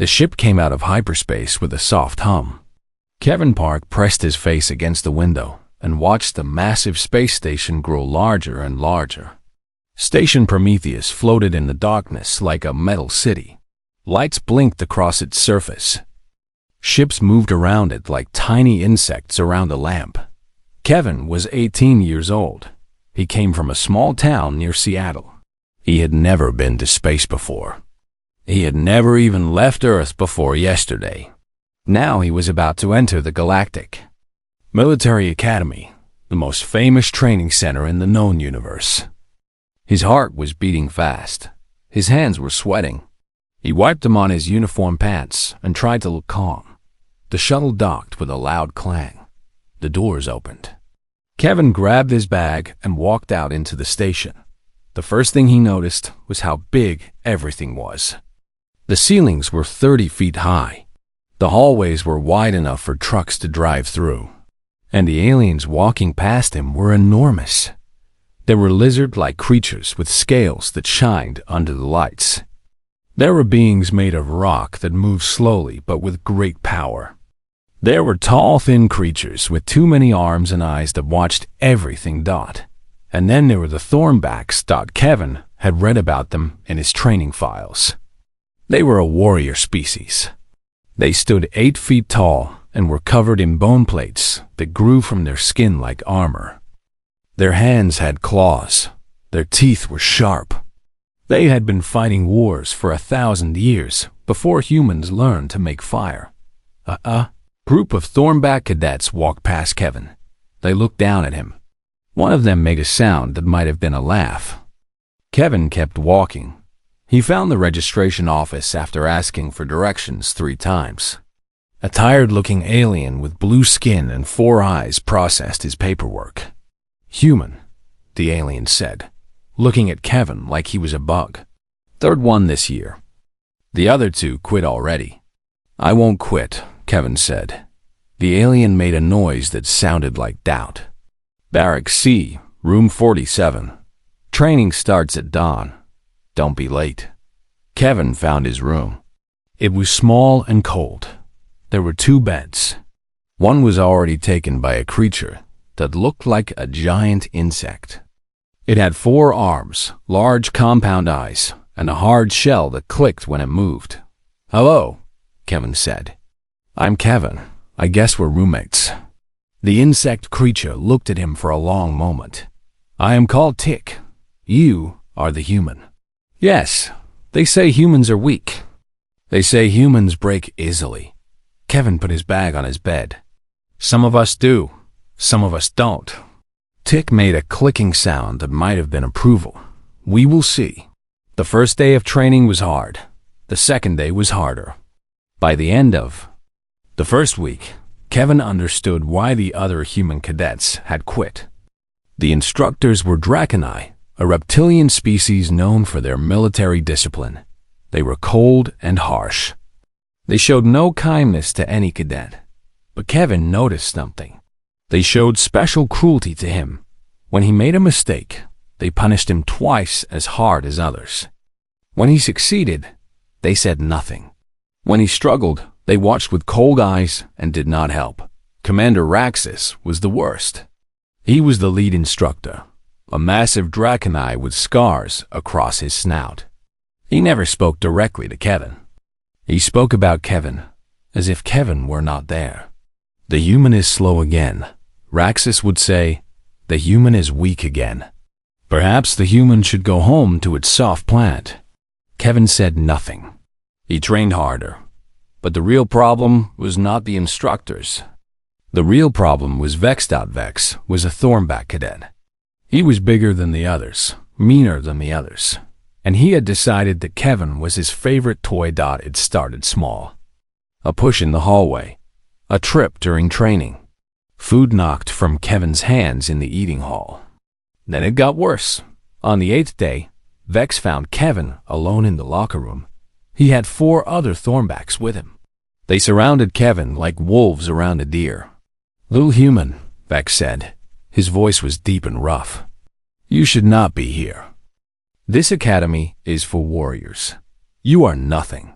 The ship came out of hyperspace with a soft hum. Kevin Park pressed his face against the window and watched the massive space station grow larger and larger. Station Prometheus floated in the darkness like a metal city. Lights blinked across its surface. Ships moved around it like tiny insects around a lamp. Kevin was 18 years old. He came from a small town near Seattle. He had never been to space before. He had never even left Earth before yesterday. Now he was about to enter the Galactic Military Academy, the most famous training center in the known universe. His heart was beating fast. His hands were sweating. He wiped them on his uniform pants and tried to look calm. The shuttle docked with a loud clang. The doors opened. Kevin grabbed his bag and walked out into the station. The first thing he noticed was how big everything was. The ceilings were 30 feet high. The hallways were wide enough for trucks to drive through. And the aliens walking past him were enormous. They were lizard-like creatures with scales that shined under the lights. There were beings made of rock that moved slowly but with great power. There were tall, thin creatures with too many arms and eyes that watched everything dot. And then there were the Thornbacks. Kevin had read about them in his training files. They were a warrior species. They stood 8 feet tall and were covered in bone plates that grew from their skin like armor. Their hands had claws. Their teeth were sharp. They had been fighting wars for 1,000 years before humans learned to make fire. Group of Thornback cadets walked past Kevin. They looked down at him. One of them made a sound that might have been a laugh. Kevin kept walking. He found the registration office after asking for directions 3 times. A tired-looking alien with blue skin and 4 eyes processed his paperwork. "Human," the alien said, looking at Kevin like he was a bug. "3rd one this year. The other 2 quit already." "I won't quit," Kevin said. The alien made a noise that sounded like doubt. "Barrack C, room 47. Training starts at dawn. Don't be late." Kevin found his room. It was small and cold. There were 2 beds. One was already taken by a creature that looked like a giant insect. It had 4 arms, large compound eyes, and a hard shell that clicked when it moved. "Hello," Kevin said. "I'm Kevin. I guess we're roommates." The insect creature looked at him for a long moment. "I am called Tick. You are the human." "Yes, they say humans are weak. They say humans break easily." Kevin put his bag on his bed. "Some of us do. Some of us don't." Tick made a clicking sound that might have been approval. "We will see." The first day of training was hard. The second day was harder. By the end of the first week, Kevin understood why the other human cadets had quit. The instructors were Draconi, a reptilian species known for their military discipline. They were cold and harsh. They showed no kindness to any cadet. But Kevin noticed something. They showed special cruelty to him. When he made a mistake, they punished him twice as hard as others. When he succeeded, they said nothing. When he struggled, they watched with cold eyes and did not help. Commander Raxus was the worst. He was the lead instructor, a massive Draconi with scars across his snout. He never spoke directly to Kevin. He spoke about Kevin as if Kevin were not there. "The human is slow again," Raxus would say. "The human is weak again. Perhaps the human should go home to its soft planet." Kevin said nothing. He trained harder. But the real problem was not the instructors. The real problem was Vex. Vex was a Thornback cadet. He was bigger than the others, meaner than the others, and he had decided that Kevin was his favorite toy. It started small. A push in the hallway. A trip during training. Food knocked from Kevin's hands in the eating hall. Then it got worse. On the 8th day, Vex found Kevin alone in the locker room. He had 4 other Thornbacks with him. They surrounded Kevin like wolves around a deer. "Little human," Vex said. His voice was deep and rough. "You should not be here. This academy is for warriors. You are nothing."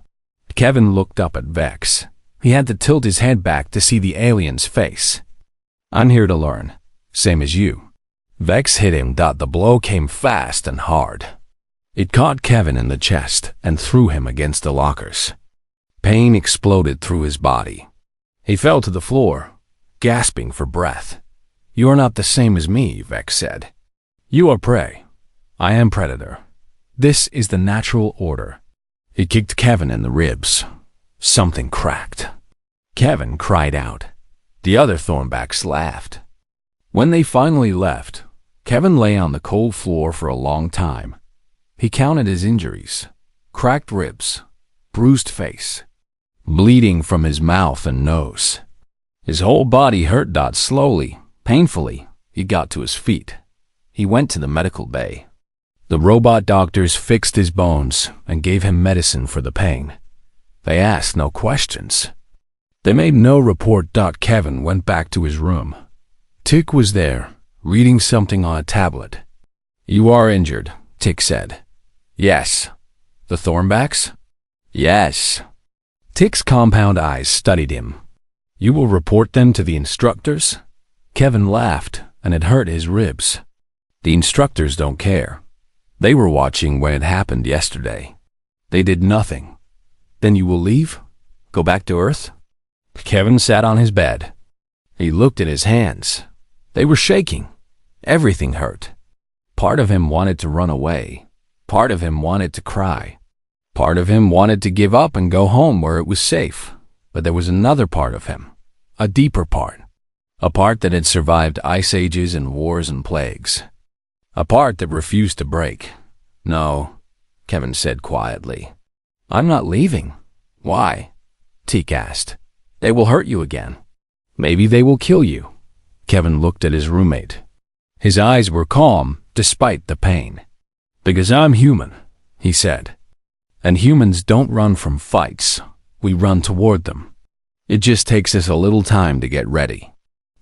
Kevin looked up at Vex. He had to tilt his head back to see the alien's face. "I'm here to learn, same as you." Vex hit him. The blow came fast and hard. It caught Kevin in the chest and threw him against the lockers. Pain exploded through his body. He fell to the floor, gasping for breath. "You are not the same as me," Vex said. "You are prey. I am predator. This is the natural order." He kicked Kevin in the ribs. Something cracked. Kevin cried out. The other Thornbacks laughed. When they finally left, Kevin lay on the cold floor for a long time. He counted his injuries: cracked ribs, bruised face, bleeding from his mouth and nose. His whole body hurt. Slowly, painfully, he got to his feet. He went to the medical bay. The robot doctors fixed his bones and gave him medicine for the pain. They asked no questions. They made no report. Kevin went back to his room. Tick was there, reading something on a tablet. "You are injured," Tick said. "Yes." "The Thornbacks?" "Yes." Tick's compound eyes studied him. "You will report them to the instructors?" Kevin laughed, and it hurt his ribs. "The instructors don't care. They were watching when it happened yesterday. They did nothing." "Then you will leave? Go back to Earth?" Kevin sat on his bed. He looked at his hands. They were shaking. Everything hurt. Part of him wanted to run away. Part of him wanted to cry. Part of him wanted to give up and go home where it was safe. But there was another part of him, a deeper part. A part that had survived ice ages and wars and plagues. A part that refused to break. "No," Kevin said quietly. "I'm not leaving." "Why?" Teak asked. "They will hurt you again. Maybe they will kill you." Kevin looked at his roommate. His eyes were calm despite the pain. "Because I'm human," he said. "And humans don't run from fights. We run toward them. It just takes us a little time to get ready."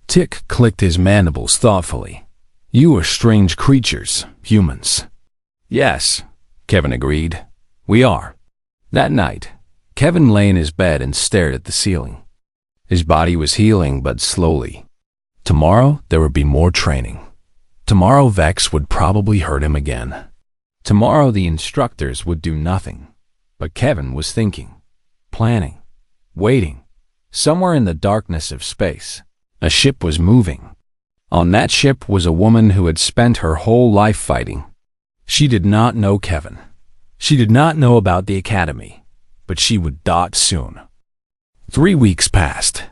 Tick clicked his mandibles thoughtfully. "You are strange creatures, humans." "Yes," Kevin agreed. "We are." That night, Kevin lay in his bed and stared at the ceiling. His body was healing, but slowly. Tomorrow, there would be more training. Tomorrow, Vex would probably hurt him again. Tomorrow, the instructors would do nothing. But Kevin was thinking, planning, waiting. Somewhere in the darkness of space, a ship was moving. On that ship was a woman who had spent her whole life fighting. She did not know Kevin. She did not know about the academy, but she would soon. 3 weeks passed.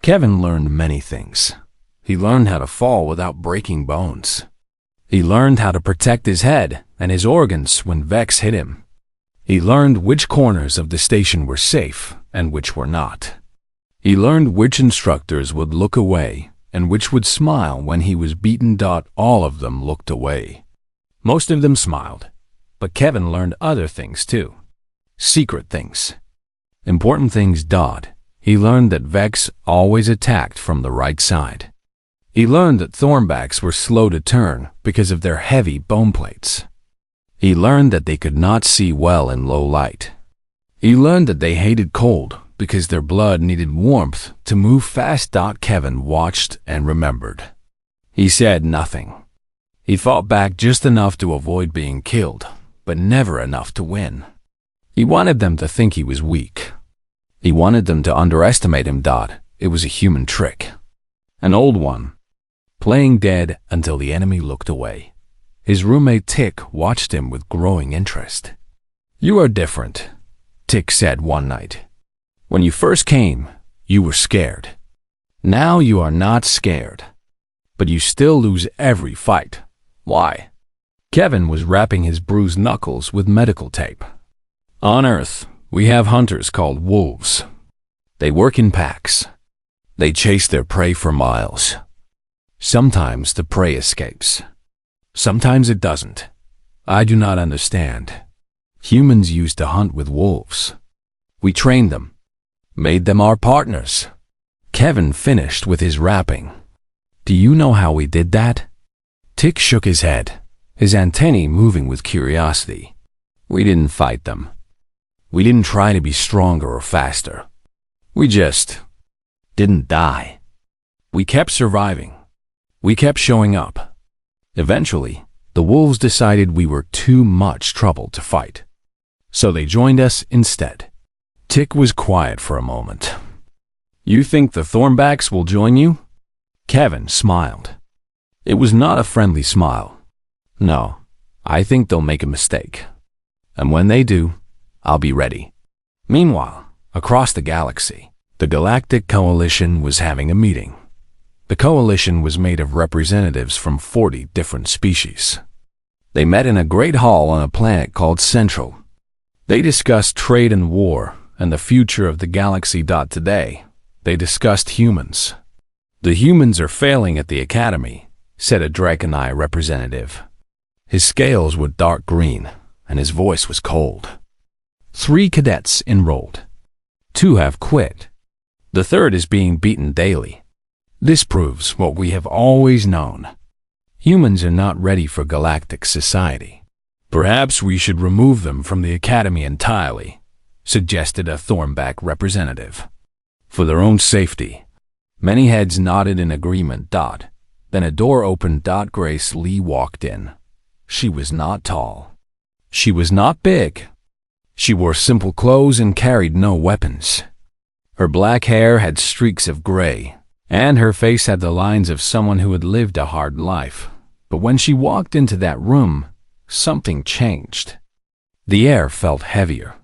Kevin learned many things. He learned how to fall without breaking bones. He learned how to protect his head and his organs when Vex hit him. He learned which corners of the station were safe and which were not. He learned which instructors would look away and which would smile when he was beaten. All of them looked away. Most of them smiled, but Kevin learned other things too. Secret things. Important things. He learned that Vex always attacked from the right side. He learned that Thornbacks were slow to turn because of their heavy bone plates. He learned that they could not see well in low light. He learned that they hated cold because their blood needed warmth to move fast. Kevin watched and remembered. He said nothing. He fought back just enough to avoid being killed, but never enough to win. He wanted them to think he was weak. He wanted them to underestimate him. It was a human trick. An old one. Playing dead until the enemy looked away. His roommate Tick watched him with growing interest. "You are different," Tick said one night. "When you first came, you were scared. Now you are not scared. But you still lose every fight. Why?" Kevin was wrapping his bruised knuckles with medical tape. "On Earth, we have hunters called wolves. They work in packs. They chase their prey for miles. Sometimes the prey escapes. Sometimes it doesn't. I do not understand. Humans used to hunt with wolves. We trained them, made them our partners." Kevin finished with his rapping. "Do you know how we did that?" Tick shook his head, his antennae moving with curiosity. "We didn't fight them. We didn't try to be stronger or faster. We just didn't die. We kept surviving. We kept showing up. Eventually, the wolves decided we were too much trouble to fight. So they joined us instead. Tick was quiet for a moment. You think the Thornbacks will join you? Kevin smiled. It was not a friendly smile. No, I think they'll make a mistake. And when they do, I'll be ready. Meanwhile, across the galaxy, the Galactic Coalition was having a meeting. The coalition was made of representatives from 40 different species. They met in a great hall on a planet called Central. They discussed trade and war and the future of the galaxy. Today, they discussed humans. The humans are failing at the academy, said a Draconite representative. His scales were dark green, and his voice was cold. 3 cadets enrolled. 2 have quit. The third is being beaten daily. This proves what we have always known. Humans are not ready for galactic society. Perhaps we should remove them from the academy entirely, suggested a Thornback representative. For their own safety. Many heads nodded in agreement. Then a door opened. Grace Lee walked in. She was not tall. She was not big. She wore simple clothes and carried no weapons. Her black hair had streaks of gray, and her face had the lines of someone who had lived a hard life. But when she walked into that room, something changed. The air felt heavier.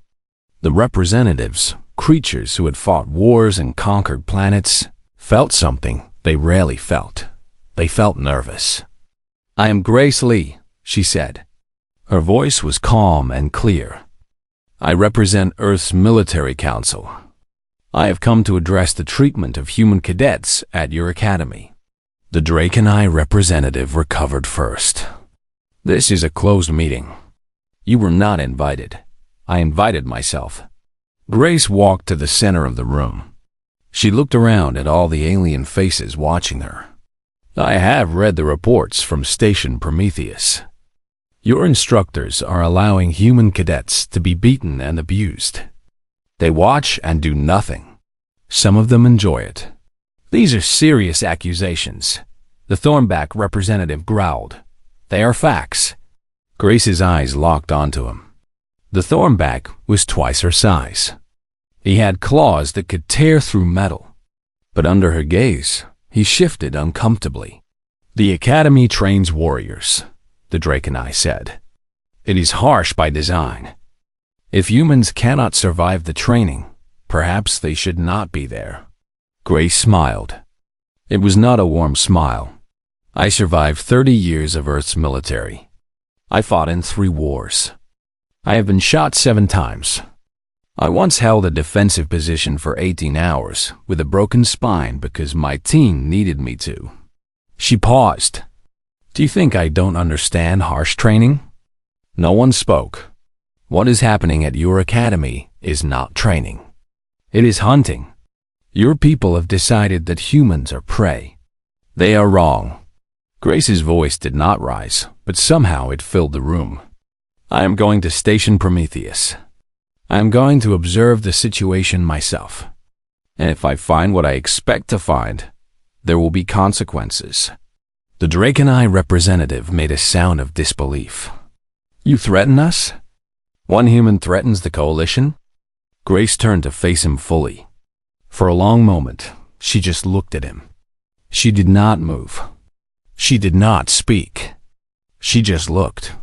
The representatives, creatures who had fought wars and conquered planets, felt something they rarely felt. They felt nervous. I am Grace Lee, she said. Her voice was calm and clear. I represent Earth's military council. I have come to address the treatment of human cadets at your academy. The Draconite representative recovered first. This is a closed meeting. You were not invited. I invited myself. Grace walked to the center of the room. She looked around at all the alien faces watching her. I have read the reports from Station Prometheus. Your instructors are allowing human cadets to be beaten and abused. They watch and do nothing. Some of them enjoy it. These are serious accusations. The Thornback representative growled. They are facts. Grace's eyes locked onto him. The Thornback was twice her size. He had claws that could tear through metal. But under her gaze, he shifted uncomfortably. The Academy trains warriors, the Draconite said. It is harsh by design. If humans cannot survive the training, perhaps they should not be there. Grace smiled. It was not a warm smile. I survived 30 years of Earth's military. I fought in 3 wars. I have been shot 7 times. I once held a defensive position for 18 hours with a broken spine because my team needed me to. She paused. Do you think I don't understand harsh training? No one spoke. What is happening at your academy is not training. It is hunting. Your people have decided that humans are prey. They are wrong. Grace's voice did not rise, but somehow it filled the room. I am going to Station Prometheus. I am going to observe the situation myself. And if I find what I expect to find, there will be consequences. The Draconite representative made a sound of disbelief. You threaten us? One human threatens the coalition? Grace turned to face him fully. For a long moment, she just looked at him. She did not move. She did not speak. She just looked.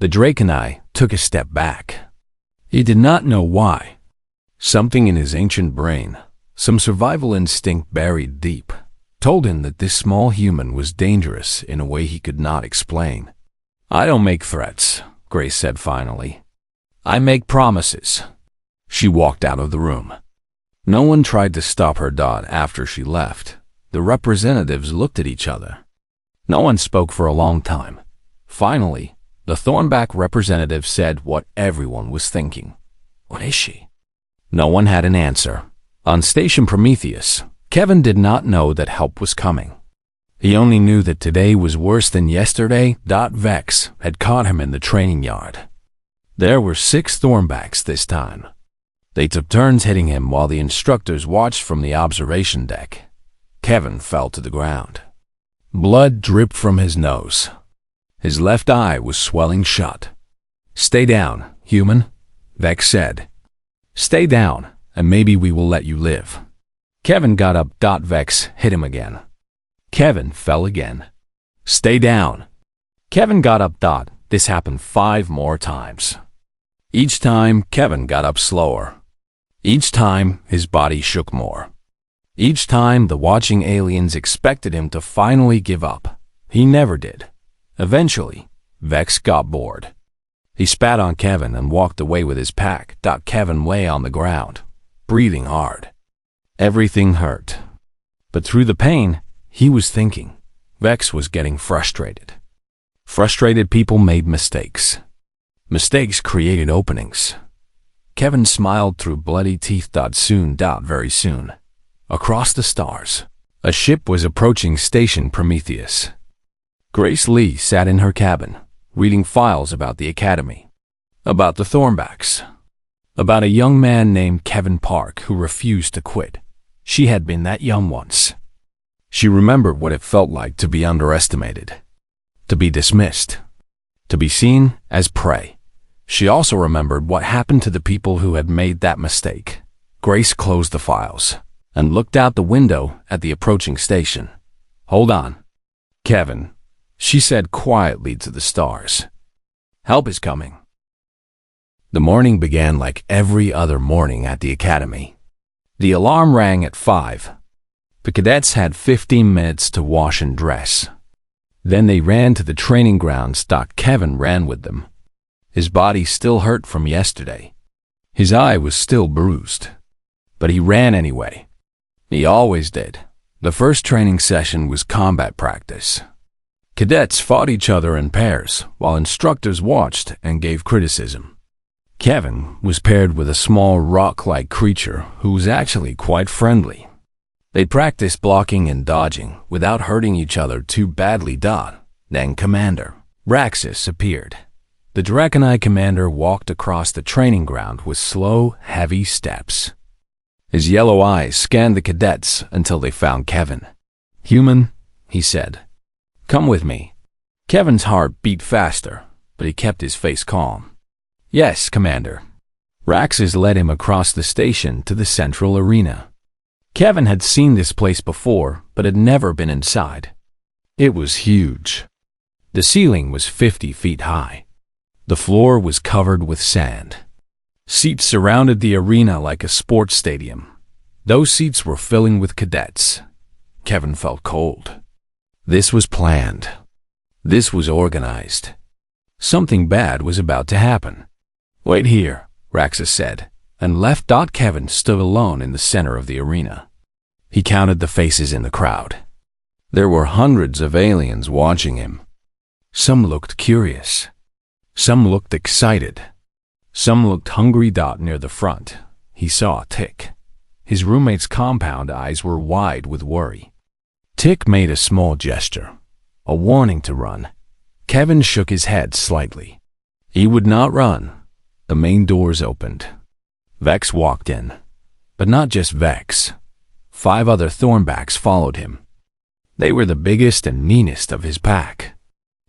The Draconite took a step back. He did not know why. Something in his ancient brain, some survival instinct buried deep, told him that this small human was dangerous in a way he could not explain. I don't make threats, Grace said finally. I make promises. She walked out of the room. No one tried to stop her. After she left, the representatives looked at each other. No one spoke for a long time. Finally, the Thornback representative said what everyone was thinking. What is she? No one had an answer. On Station Prometheus, Kevin did not know that help was coming. He only knew that today was worse than yesterday. Vex had caught him in the training yard. There were 6 Thornbacks this time, They took turns hitting him while the instructors watched from the observation deck. Kevin fell to the ground. Blood dripped from his nose. His left eye was swelling shut. "Stay down, human," Vex said. "Stay down, and maybe we will let you live." Kevin got up. Vex hit him again. Kevin fell again. "Stay down." Kevin got up. This happened 5 more times. Each time, Kevin got up slower. Each time, his body shook more. Each time, the watching aliens expected him to finally give up. He never did. Eventually, Vex got bored. He spat on Kevin and walked away with his pack. Kevin lay on the ground, breathing hard. Everything hurt. But through the pain, he was thinking. Vex was getting frustrated. Frustrated people made mistakes. Mistakes created openings. Kevin smiled through bloody teeth. Soon, very soon, across the stars, a ship was approaching Station Prometheus. Grace Lee sat in her cabin, reading files about the Academy, about the Thornbacks, about a young man named Kevin Park who refused to quit. She had been that young once. She remembered what it felt like to be underestimated, to be dismissed, to be seen as prey. She also remembered what happened to the people who had made that mistake. Grace closed the files and looked out the window at the approaching station. "Hold on, Kevin," she said quietly to the stars. "Help is coming." The morning began like every other morning at the Academy. The alarm rang at 5. The cadets had 15 minutes to wash and dress. Then they ran to the training grounds. Kevin ran with them. His body still hurt from yesterday. His eye was still bruised. But he ran anyway. He always did. The first training session was combat practice. Cadets fought each other in pairs, while instructors watched and gave criticism. Kevin was paired with a small rock-like creature who was actually quite friendly. They practiced blocking and dodging without hurting each other too badly. Then Commander Raxus appeared. The Draconite commander walked across the training ground with slow, heavy steps. His yellow eyes scanned the cadets until they found Kevin. "Human," he said. "Come with me." Kevin's heart beat faster, but he kept his face calm. "Yes, Commander." Raxus led him across the station to the central arena. Kevin had seen this place before, but had never been inside. It was huge. The ceiling was 50 feet high. The floor was covered with sand. Seats surrounded the arena like a sports stadium. Those seats were filling with cadets. Kevin felt cold. This was planned. This was organized. Something bad was about to happen. "Wait here," Raxus said, and left. Kevin stood alone in the center of the arena. He counted the faces in the crowd. There were hundreds of aliens watching him. Some looked curious. Some looked excited. Some looked hungry. Near the front, he saw Tick. His roommate's compound eyes were wide with worry. Tick made a small gesture, a warning to run. Kevin shook his head slightly. He would not run. The main doors opened. Vex walked in. But not just Vex. 5 other Thornbacks followed him. They were the biggest and meanest of his pack.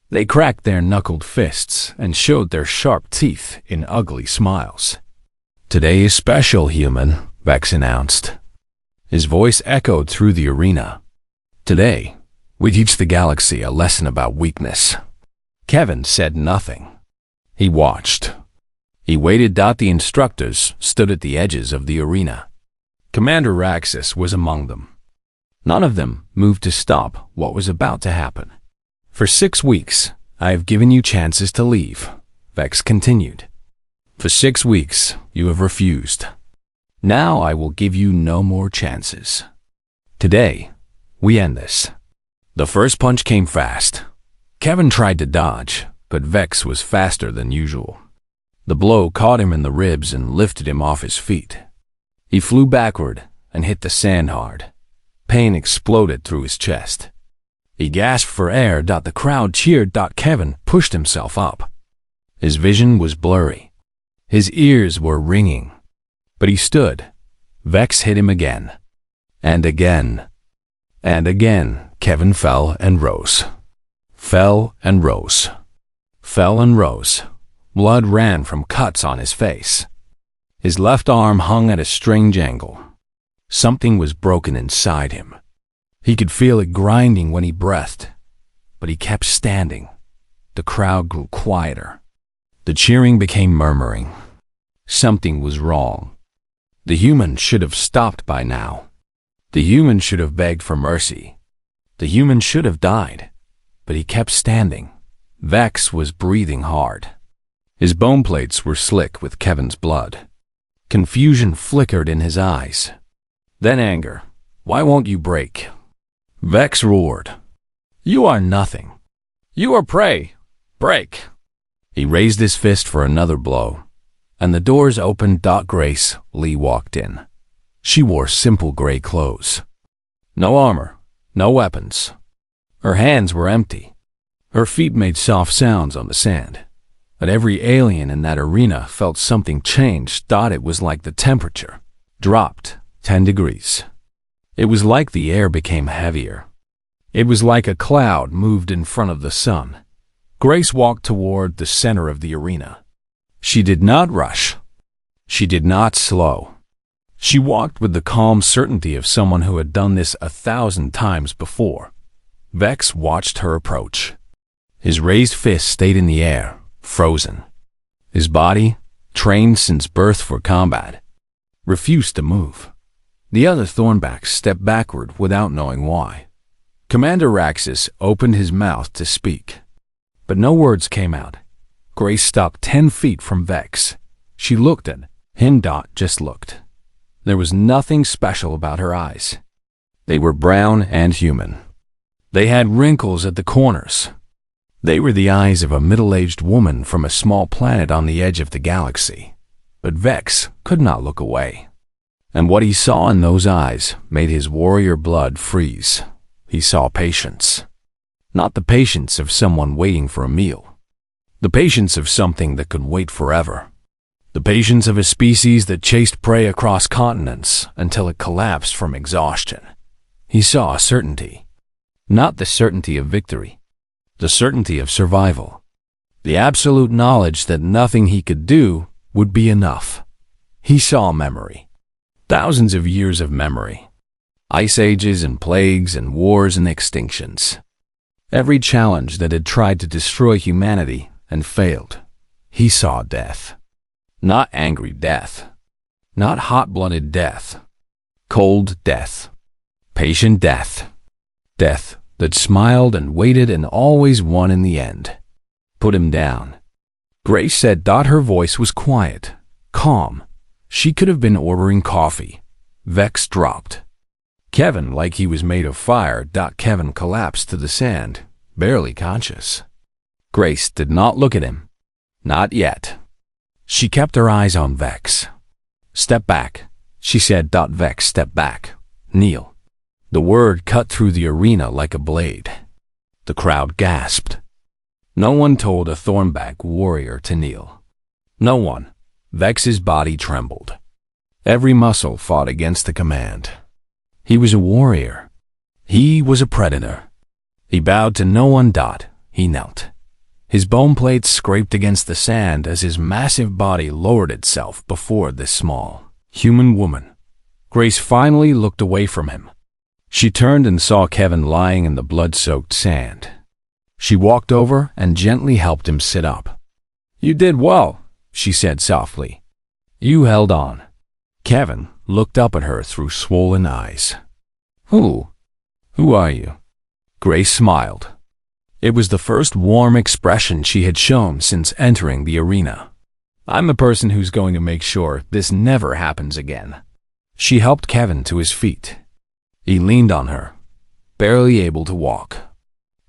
They cracked their knuckled fists and showed their sharp teeth in ugly smiles. "Today is special, human," Vex announced. His voice echoed through the arena. "Today, we teach the galaxy a lesson about weakness." Kevin said nothing. He watched. He waited. The instructors stood at the edges of the arena. Commander Raxus was among them. None of them moved to stop what was about to happen. "For 6 weeks, I have given you chances to leave," Vex continued. "For 6 weeks, you have refused. Now I will give you no more chances. Today, we end this." The first punch came fast. Kevin tried to dodge, but Vex was faster than usual. The blow caught him in the ribs and lifted him off his feet. He flew backward and hit the sand hard. Pain exploded through his chest. He gasped for air. The crowd cheered. Kevin pushed himself up. His vision was blurry. His ears were ringing. But he stood. Vex hit him again. And again. And again, Kevin fell and rose. Fell and rose. Fell and rose. Blood ran from cuts on his face. His left arm hung at a strange angle. Something was broken inside him. He could feel it grinding when he breathed. But he kept standing. The crowd grew quieter. The cheering became murmuring. Something was wrong. The human should have stopped by now. The human should have begged for mercy. The human should have died. But he kept standing. Vex was breathing hard. His bone plates were slick with Kevin's blood. Confusion flickered in his eyes. Then anger. Why won't you break? Vex roared. You are nothing. You are prey. Break. He raised his fist for another blow, and the doors opened. Grace Lee walked in. She wore simple gray clothes. No armor, no weapons. Her hands were empty. Her feet made soft sounds on the sand. But every alien in that arena felt something changed. It was like the temperature dropped 10 degrees. It was like the air became heavier. It was like a cloud moved in front of the sun. Grace walked toward the center of the arena. She did not rush. She did not slow. She walked with the calm certainty of someone who had done this 1,000 times before. Vex watched her approach. His raised fist stayed in the air, frozen. His body, trained since birth for combat, refused to move. The other Thornbacks stepped backward without knowing why. Commander Raxus opened his mouth to speak, but no words came out. Grace stopped 10 feet from Vex. She looked at him. Just looked. There was nothing special about her eyes. They were brown and human. They had wrinkles at the corners. They were the eyes of a middle-aged woman from a small planet on the edge of the galaxy. But Vex could not look away. And what he saw in those eyes made his warrior blood freeze. He saw patience. Not the patience of someone waiting for a meal. The patience of something that could wait forever. The patience of a species that chased prey across continents until it collapsed from exhaustion. He saw a certainty. Not the certainty of victory. The certainty of survival. The absolute knowledge that nothing he could do would be enough. He saw memory. Thousands of years of memory. Ice ages and plagues and wars and extinctions. Every challenge that had tried to destroy humanity and failed. He saw death. Not angry death. Not hot-blooded death. Cold death. Patient death. Death that smiled and waited and always won in the end. Put him down. Grace said. Her voice was quiet, calm. She could have been ordering coffee. Vex dropped. Kevin, like he was made of fire. Kevin collapsed to the sand, barely conscious. Grace did not look at him. Not yet. She kept her eyes on Vex. Step back, she said. Vex stepped back. Kneel. The word cut through the arena like a blade. The crowd gasped. No one told a Thornback warrior to kneel. No one. Vex's body trembled. Every muscle fought against the command. He was a warrior. He was a predator. He bowed to no one. He knelt. His bone plates scraped against the sand as his massive body lowered itself before this small, human woman. Grace finally looked away from him. She turned and saw Kevin lying in the blood-soaked sand. She walked over and gently helped him sit up. You did well, she said softly. You held on. Kevin looked up at her through swollen eyes. Who are you? Grace smiled. It was the first warm expression she had shown since entering the arena. I'm the person who's going to make sure this never happens again. She helped Kevin to his feet. He leaned on her, barely able to walk.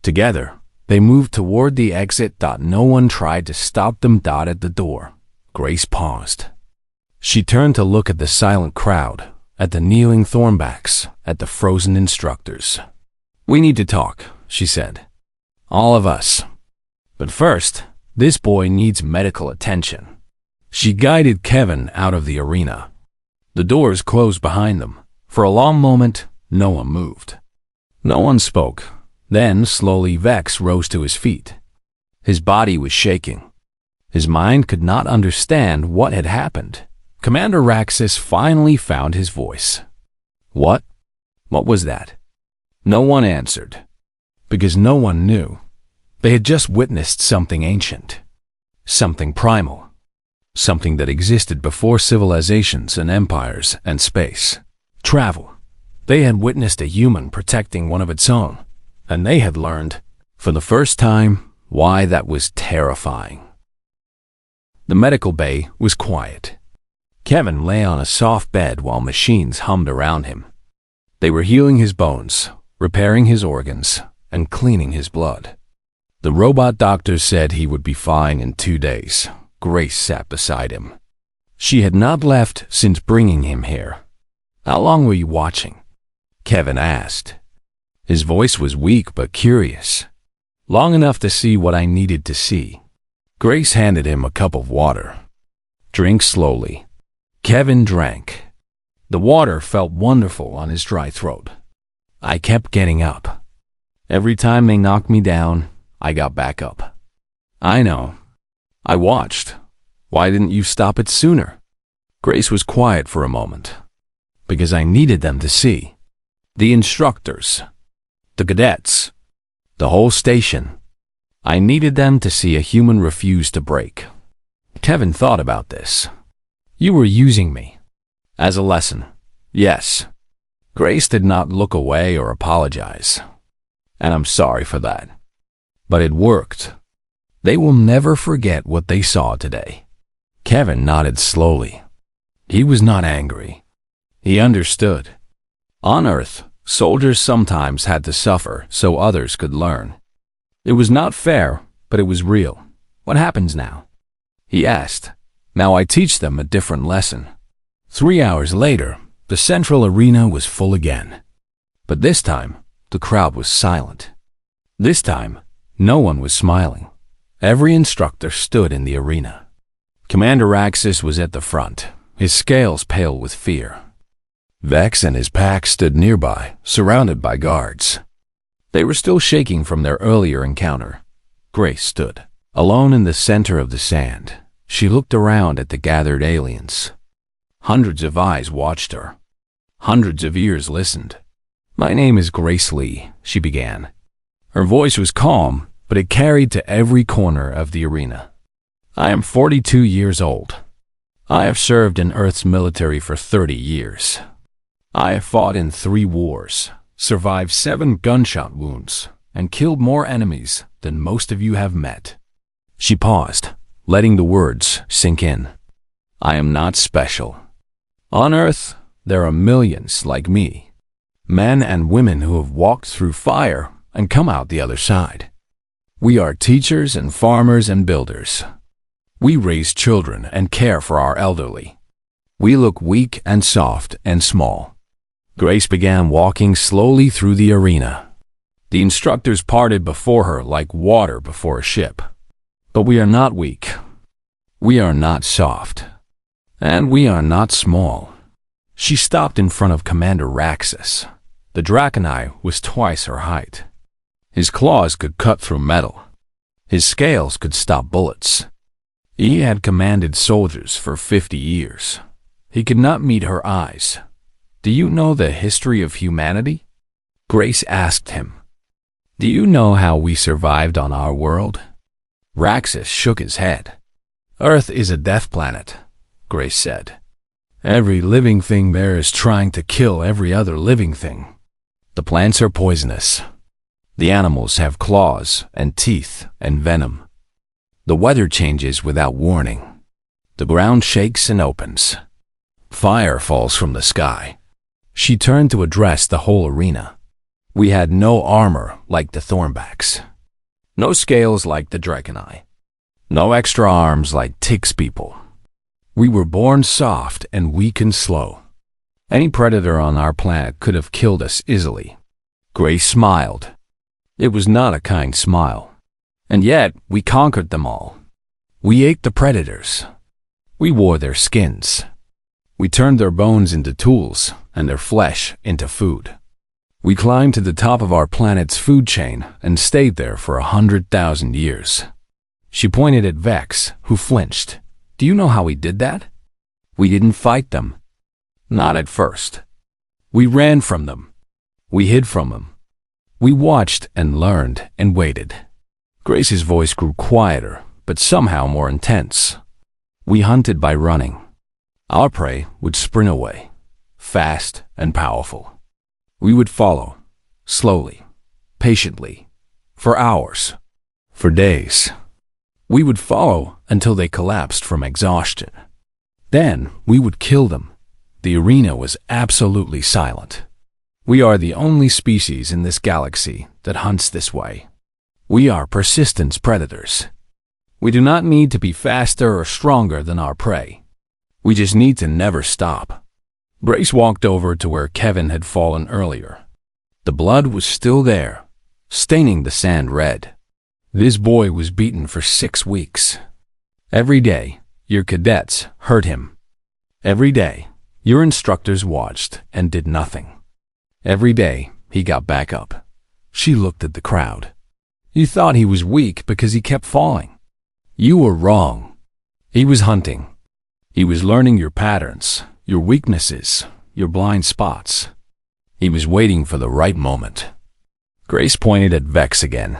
Together, they moved toward the exit. No one tried to stop them. At the door, Grace paused. She turned to look at the silent crowd, at the kneeling Thornbacks, at the frozen instructors. We need to talk, she said. All of us. But first, this boy needs medical attention. She guided Kevin out of the arena. The doors closed behind them. For a long moment, no one moved. No one spoke. Then, slowly, Vex rose to his feet. His body was shaking. His mind could not understand what had happened. Commander Raxus finally found his voice. What? What was that? No one answered, because no one knew. They had just witnessed something ancient, something primal, something that existed before civilizations and empires and space. Travel. They had witnessed a human protecting one of its own, and they had learned, for the first time, why that was terrifying. The medical bay was quiet. Kevin lay on a soft bed while machines hummed around him. They were healing his bones, repairing his organs, and cleaning his blood. The robot doctor said he would be fine in 2 days. Grace sat beside him. She had not left since bringing him here. How long were you watching? Kevin asked. His voice was weak but curious. Long enough to see what I needed to see. Grace handed him a cup of water. Drink slowly. Kevin drank. The water felt wonderful on his dry throat. I kept getting up. Every time they knocked me down, I got back up. I know. I watched. Why didn't you stop it sooner? Grace was quiet for a moment. Because I needed them to see. The instructors. The cadets. The whole station. I needed them to see a human refuse to break. Kevin thought about this. You were using me. As a lesson. Yes. Grace did not look away or apologize. And I'm sorry for that. But it worked. They will never forget what they saw today. Kevin nodded slowly. He was not angry. He understood. On Earth, soldiers sometimes had to suffer so others could learn. It was not fair, but it was real. What happens now? He asked. Now I teach them a different lesson. 3 hours later, the central arena was full again. But this time, the crowd was silent. This time, no one was smiling. Every instructor stood in the arena. Commander Raxus was at the front, his scales pale with fear. Vex and his pack stood nearby, surrounded by guards. They were still shaking from their earlier encounter. Grace stood, alone in the center of the sand. She looked around at the gathered aliens. Hundreds of eyes watched her. Hundreds of ears listened. My name is Grace Lee, she began. Her voice was calm, but it carried to every corner of the arena. I am 42 years old. I have served in Earth's military for 30 years. I have fought in 3 wars, survived 7 gunshot wounds, and killed more enemies than most of you have met. She paused, letting the words sink in. I am not special. On Earth, there are millions like me, men and women who have walked through fire and come out the other side. We are teachers and farmers and builders. We raise children and care for our elderly. We look weak and soft and small. Grace began walking slowly through the arena. The instructors parted before her like water before a ship. But we are not weak. We are not soft. And we are not small. She stopped in front of Commander Raxus. The Draconite was twice her height. His claws could cut through metal. His scales could stop bullets. He had commanded soldiers for 50 years. He could not meet her eyes. Do you know the history of humanity? Grace asked him. Do you know how we survived on our world? Raxus shook his head. Earth is a death planet, Grace said. Every living thing there is trying to kill every other living thing. The plants are poisonous. The animals have claws and teeth and venom. The weather changes without warning. The ground shakes and opens. Fire falls from the sky. She turned to address the whole arena. We had no armor like the Thornbacks. No scales like the Draconite. No extra arms like Tig's people. We were born soft and weak and slow. Any predator on our planet could have killed us easily. Grace smiled. It was not a kind smile. And yet, we conquered them all. We ate the predators. We wore their skins. We turned their bones into tools and their flesh into food. We climbed to the top of our planet's food chain and stayed there for 100,000 years. She pointed at Vex, who flinched. Do you know how we did that? We didn't fight them. Not at first. We ran from them. We hid from them. We watched and learned and waited. Grace's voice grew quieter, but somehow more intense. We hunted by running. Our prey would sprint away, fast and powerful. We would follow, slowly, patiently, for hours, for days. We would follow until they collapsed from exhaustion. Then we would kill them. The arena was absolutely silent. We are the only species in this galaxy that hunts this way. We are persistence predators. We do not need to be faster or stronger than our prey. We just need to never stop. Grace walked over to where Kevin had fallen earlier. The blood was still there, staining the sand red. This boy was beaten for 6 weeks. Every day, your cadets hurt him. Every day, your instructors watched and did nothing. Every day, he got back up. She looked at the crowd. You thought he was weak because he kept falling. You were wrong. He was hunting. He was learning your patterns, your weaknesses, your blind spots. He was waiting for the right moment. Grace pointed at Vex again.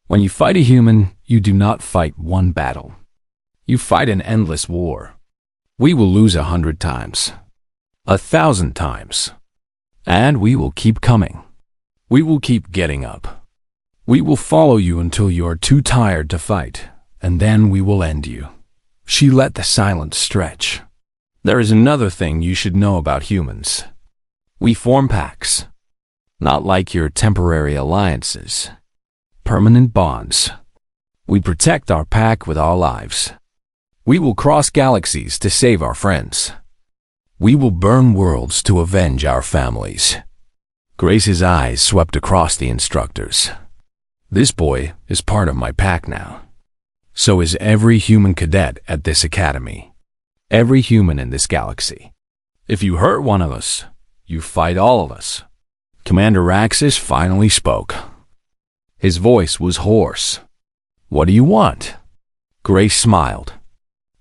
When you fight a human, you do not fight one battle. You fight an endless war. We will lose 100 times, 1,000 times, and we will keep coming. We will keep getting up. We will follow you until you are too tired to fight, and then we will end you. She let the silence stretch. There is another thing you should know about humans. We form packs. Not like your temporary alliances. Permanent bonds. We protect our pack with our lives. We will cross galaxies to save our friends. We will burn worlds to avenge our families. Grace's eyes swept across the instructors. This boy is part of my pack now. So is every human cadet at this academy. Every human in this galaxy. If you hurt one of us, you fight all of us. Commander Raxus finally spoke. His voice was hoarse. What do you want? Grace smiled.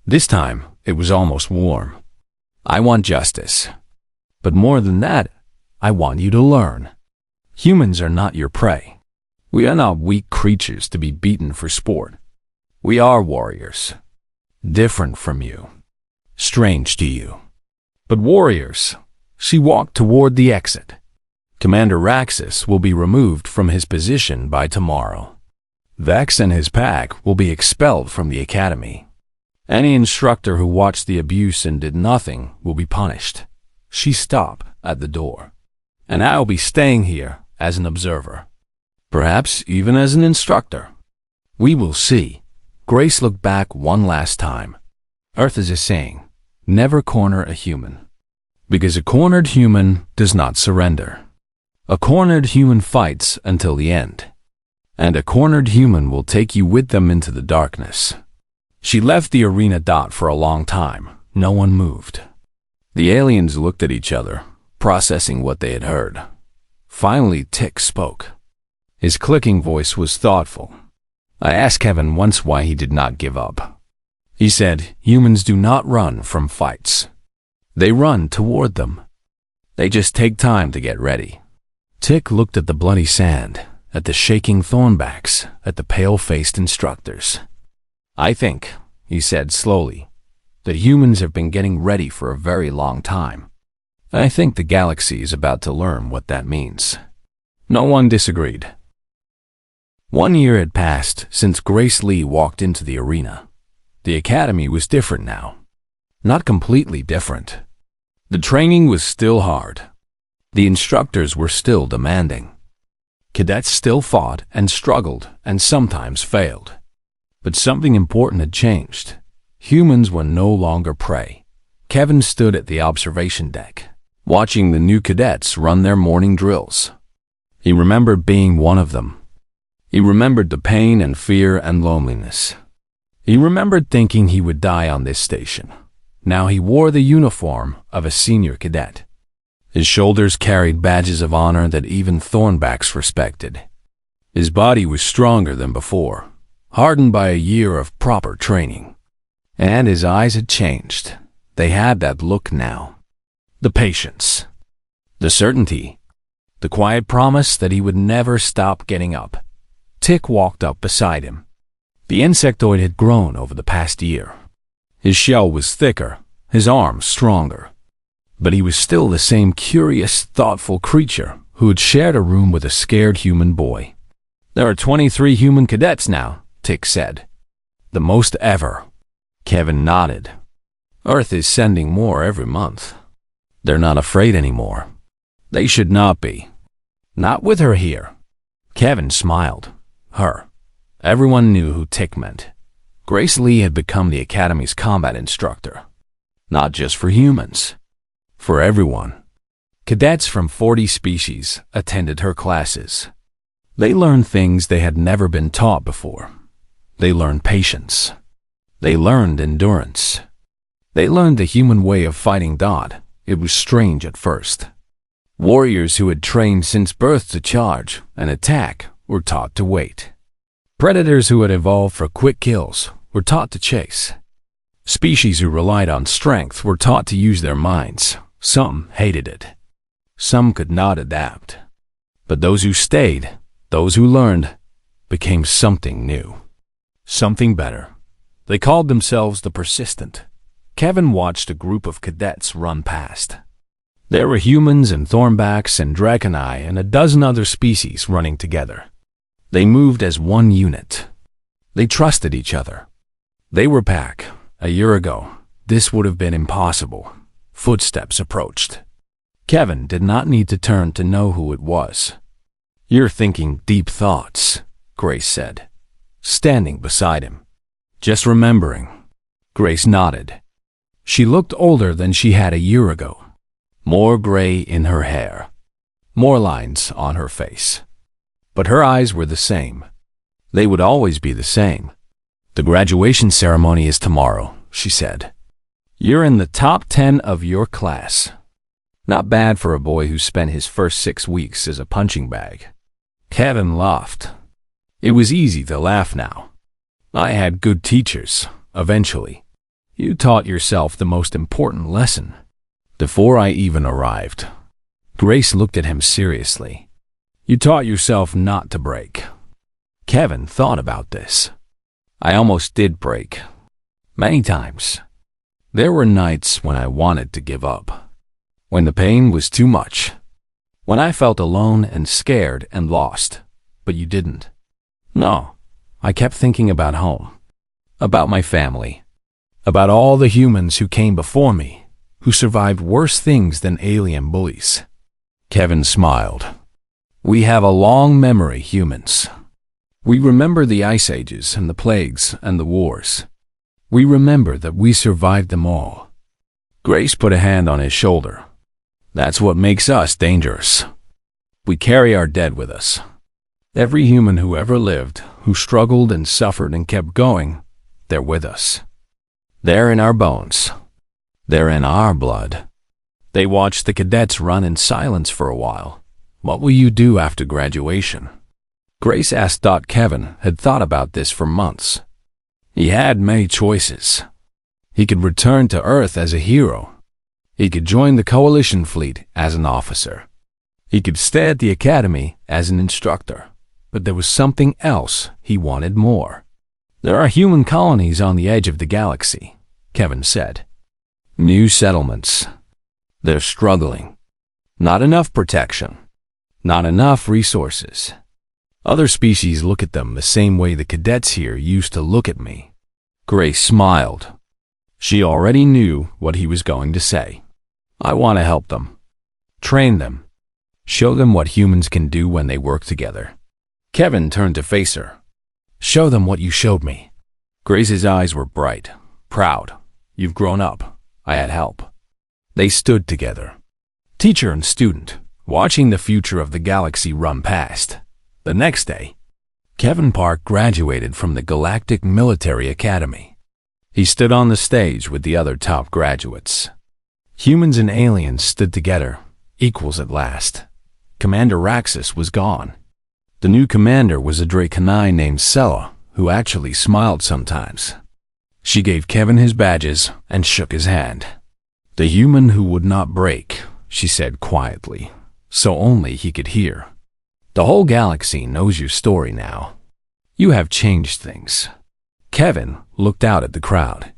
This time, it was almost warm. I want justice. But more than that, I want you to learn. Humans are not your prey. We are not weak creatures to be beaten for sport. We are warriors. Different from you. Strange to you. But warriors. She walked toward the exit. Commander Raxus will be removed from his position by tomorrow. Vex and his pack will be expelled from the academy. Any instructor who watched the abuse and did nothing will be punished. She stopped at the door. And I'll be staying here as an observer. Perhaps even as an instructor. We will see. Grace looked back one last time. Earth is a saying, never corner a human. Because a cornered human does not surrender. A cornered human fights until the end. And a cornered human will take you with them into the darkness. She left the arena for a long time. No one moved. The aliens looked at each other, processing what they had heard. Finally, Tick spoke. His clicking voice was thoughtful. I asked Kevin once why he did not give up. He said, humans do not run from fights. They run toward them. They just take time to get ready. Tick looked at the bloody sand, at the shaking thornbacks, at the pale-faced instructors. I think, he said slowly, that humans have been getting ready for a very long time. I think the galaxy is about to learn what that means. No one disagreed. 1 year had passed since Grace Lee walked into the arena. The academy was different now. Not completely different. The training was still hard. The instructors were still demanding. Cadets still fought and struggled and sometimes failed. But something important had changed. Humans were no longer prey. Kevin stood at the observation deck, watching the new cadets run their morning drills. He remembered being one of them. He remembered the pain and fear and loneliness. He remembered thinking he would die on this station. Now he wore the uniform of a senior cadet. His shoulders carried badges of honor that even Thornbacks respected. His body was stronger than before, hardened by a year of proper training. And his eyes had changed. They had that look now. The patience. The certainty. The quiet promise that he would never stop getting up. Tick walked up beside him. The insectoid had grown over the past year. His shell was thicker, his arms stronger. But he was still the same curious, thoughtful creature who had shared a room with a scared human boy. "There are 23 human cadets now," Tick said. "The most ever." Kevin nodded. "Earth is sending more every month. They're not afraid anymore. They should not be. Not with her here." Kevin smiled. Her. Everyone knew who Tick meant. Grace Lee had become the Academy's combat instructor. Not just for humans. For everyone. Cadets from 40 species attended her classes. They learned things they had never been taught before. They learned patience. They learned endurance. They learned the human way of fighting Dodd. It was strange at first. Warriors who had trained since birth to charge and attack were taught to wait. Predators who had evolved for quick kills were taught to chase. Species who relied on strength were taught to use their minds. Some hated it. Some could not adapt. But those who stayed, those who learned, became something new. Something better. They called themselves the Persistent. Kevin watched a group of cadets run past. There were humans and Thornbacks and Draconi and a dozen other species running together. They moved as one unit. They trusted each other. They were back. A year ago, this would have been impossible. Footsteps approached. Kevin did not need to turn to know who it was. "You're thinking deep thoughts," Grace said, standing beside him. "Just remembering." Grace nodded. She looked older than she had a year ago. More gray in her hair. More lines on her face. But her eyes were the same. They would always be the same. "The graduation ceremony is tomorrow," she said. "You're in the top 10 of your class." Not bad for a boy who spent his first 6 weeks as a punching bag. Kevin laughed. It was easy to laugh now. "I had good teachers, eventually. You taught yourself the most important lesson. Before I even arrived." Grace looked at him seriously. "You taught yourself not to break." Kevin thought about this. "I almost did break. Many times. There were nights when I wanted to give up. When the pain was too much. When I felt alone and scared and lost. But you didn't." "No. I kept thinking about home. About my family. About all the humans who came before me, who survived worse things than alien bullies." Kevin smiled. "We have a long memory, humans. We remember the ice ages and the plagues and the wars. We remember that we survived them all." Grace put a hand on his shoulder. "That's what makes us dangerous. We carry our dead with us. Every human who ever lived, who struggled and suffered and kept going, they're with us. They're in our bones. They're in our blood." They watched the cadets run in silence for a while. "What will you do after graduation?" Grace asked. Kevin had thought about this for months. He had many choices. He could return to Earth as a hero. He could join the Coalition fleet as an officer. He could stay at the Academy as an instructor. But there was something else he wanted more. "There are human colonies on the edge of the galaxy," Kevin said. "New settlements. They're struggling. Not enough protection. Not enough resources. Other species look at them the same way the cadets here used to look at me." Grace smiled. She already knew what he was going to say. "I want to help them. Train them. Show them what humans can do when they work together." Kevin turned to face her. "Show them what you showed me." Grace's eyes were bright, proud. "You've grown up. I had help." They stood together. Teacher and student, watching the future of the galaxy run past. The next day, Kevin Park graduated from the Galactic Military Academy. He stood on the stage with the other top graduates. Humans and aliens stood together, equals at last. Commander Raxus was gone. The new commander was a Draconine named Sella, who actually smiled sometimes. She gave Kevin his badges and shook his hand. "The human who would not break," she said quietly, so only he could hear. "The whole galaxy knows your story now. You have changed things." Kevin looked out at the crowd.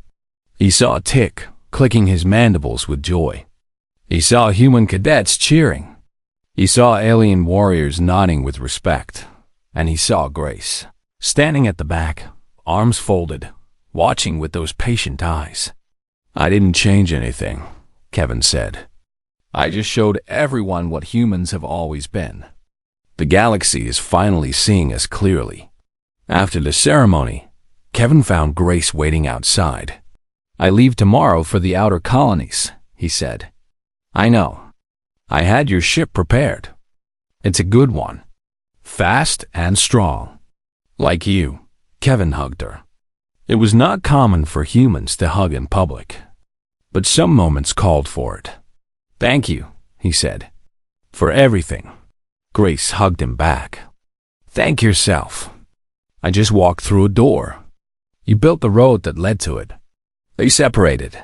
He saw Tick clicking his mandibles with joy. He saw human cadets cheering. He saw alien warriors nodding with respect. And he saw Grace, standing at the back, arms folded, watching with those patient eyes. "I didn't change anything," Kevin said. "I just showed everyone what humans have always been. The galaxy is finally seeing us clearly." After the ceremony, Kevin found Grace waiting outside. "I leave tomorrow for the outer colonies," he said. "I know. I had your ship prepared. It's a good one. Fast and strong. Like you." Kevin hugged her. It was not common for humans to hug in public, but some moments called for it. "Thank you," he said, "for everything." Grace hugged him back. "Thank yourself. I just walked through a door. You built the road that led to it." They separated.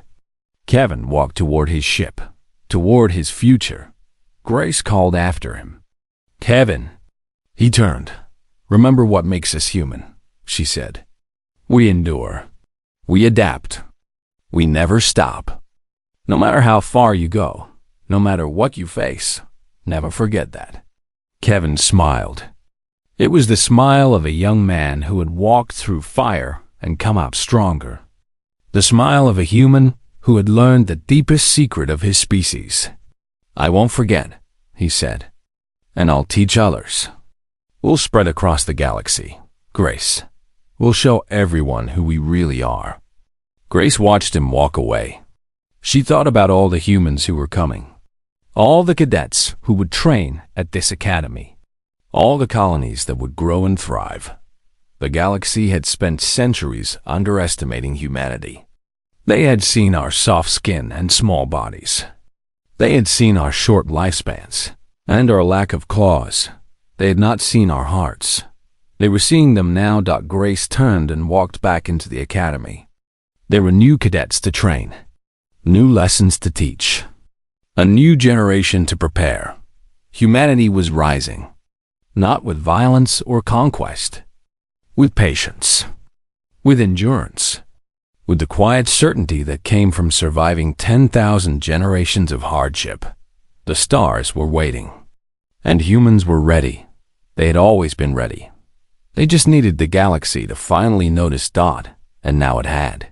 Kevin walked toward his ship, toward his future. Grace called after him. "Kevin." He turned. "Remember what makes us human," she said. "We endure. We adapt. We never stop. No matter how far you go, no matter what you face, never forget that." Kevin smiled. It was the smile of a young man who had walked through fire and come out stronger. The smile of a human who had learned the deepest secret of his species. "I won't forget," he said, "and I'll teach others. We'll spread across the galaxy. Grace, we'll show everyone who we really are." Grace watched him walk away. She thought about all the humans who were coming, all the cadets who would train at this academy, all the colonies that would grow and thrive. The galaxy had spent centuries underestimating humanity. They had seen our soft skin and small bodies. They had seen our short lifespans and our lack of claws. They had not seen our hearts. They were seeing them now. Grace turned and walked back into the academy. There were new cadets to train, new lessons to teach, a new generation to prepare. Humanity was rising, not with violence or conquest, with patience, with endurance, with the quiet certainty that came from surviving 10,000 generations of hardship. The stars were waiting, and humans were ready. They had always been ready. They just needed the galaxy to finally notice Dot, and now it had.